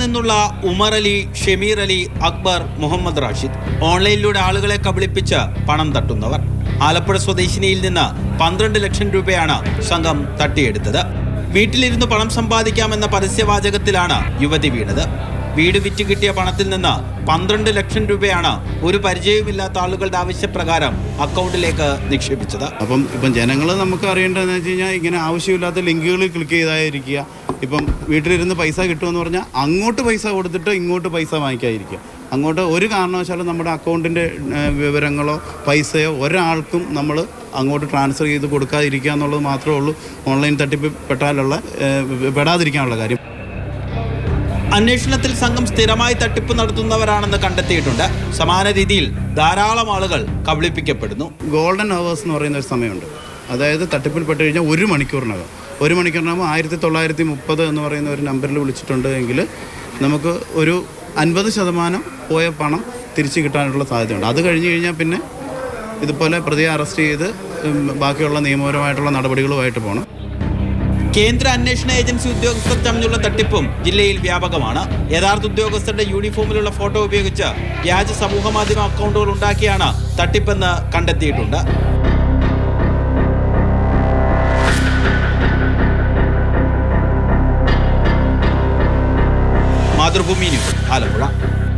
നിന്നുള്ള ഉമർ അലി, ഷമീർ അലി, അക്ബർ, മുഹമ്മദ് റാഷിദ് ഓൺലൈനിലൂടെ ആളുകളെ കബളിപ്പിച്ച് പണം തട്ടുന്നവർ. ആലപ്പുഴ സ്വദേശിനിയിൽ നിന്ന് 12 ലക്ഷം രൂപയാണ് സംഘം തട്ടിയെടുത്തത്. വീട്ടിലിരുന്ന് പണം സമ്പാദിക്കാമെന്ന പരസ്യവാചകത്തിലാണ് യുവതി വീണത്. വീട് വിറ്റ് കിട്ടിയ പണത്തിൽ നിന്ന് 12 ലക്ഷം രൂപയാണ് ഒരു പരിചയവുമില്ലാത്ത ആളുകളുടെ ആവശ്യപ്രകാരം അക്കൗണ്ടിലേക്ക് നിക്ഷേപിച്ചത്. ഇപ്പം ജനങ്ങൾ നമുക്ക് അറിയേണ്ടതെന്ന് വെച്ച് കഴിഞ്ഞാൽ ഇങ്ങനെ ആവശ്യമില്ലാത്ത ലിങ്കുകളിൽ ക്ലിക്ക് ചെയ്തായിരിക്കുക. ഇപ്പം വീട്ടിലിരുന്ന് പൈസ കിട്ടുമെന്ന് പറഞ്ഞാൽ അങ്ങോട്ട് പൈസ കൊടുത്തിട്ട് ഇങ്ങോട്ട് പൈസ വാങ്ങിക്കാതിരിക്കുക. അങ്ങോട്ട് ഒരു കാരണവശാലും നമ്മുടെ അക്കൗണ്ടിൻ്റെ വിവരങ്ങളോ പൈസയോ ഒരാൾക്കും നമ്മൾ അങ്ങോട്ട് ട്രാൻസ്ഫർ ചെയ്ത് കൊടുക്കാതിരിക്കുക എന്നുള്ളത് മാത്രമേ ഉള്ളൂ ഓൺലൈൻ തട്ടിപ്പ് പെടാതിരിക്കാനുള്ള കാര്യം. അന്വേഷണത്തിൽ സംഘം സ്ഥിരമായി തട്ടിപ്പ് നടത്തുന്നവരാണെന്ന് കണ്ടെത്തിയിട്ടുണ്ട്. സമാന രീതിയിൽ ധാരാളം ആളുകൾ കബളിപ്പിക്കപ്പെടുന്നു. ഗോൾഡൻ അവേഴ്സ് എന്ന് പറയുന്ന ഒരു സമയമുണ്ട്. അതായത് തട്ടിപ്പിൽ പെട്ട് കഴിഞ്ഞാൽ 1 മണിക്കൂറിനകം 1930 എന്ന് പറയുന്ന ഒരു നമ്പറിൽ വിളിച്ചിട്ടുണ്ട് എങ്കിൽ നമുക്ക് ഒരു 50% പോയ പണം തിരിച്ചു കിട്ടാനുള്ള സാധ്യതയുണ്ട്. അത് കഴിഞ്ഞ് കഴിഞ്ഞാൽ പിന്നെ ഇതുപോലെ പ്രതിയെ അറസ്റ്റ് ചെയ്ത് ബാക്കിയുള്ള നിയമപരമായിട്ടുള്ള നടപടികളുമായിട്ട് പോകണം. കേന്ദ്ര അന്വേഷണ ഏജൻസി ഉദ്യോഗസ്ഥർ തമ്മിലുള്ള തട്ടിപ്പും ജില്ലയിൽ വ്യാപകമാണ്. യഥാർത്ഥ ഉദ്യോഗസ്ഥരുടെ യൂണിഫോമിലുള്ള ഫോട്ടോ ഉപയോഗിച്ച് വ്യാജ സമൂഹമാധ്യമ അക്കൗണ്ടുകൾ ഉണ്ടാക്കിയാണ് തട്ടിപ്പെന്ന് കണ്ടെത്തിയിട്ടുണ്ട്. മാതൃഭൂമി ന്യൂസ്, ആലപ്പുഴ.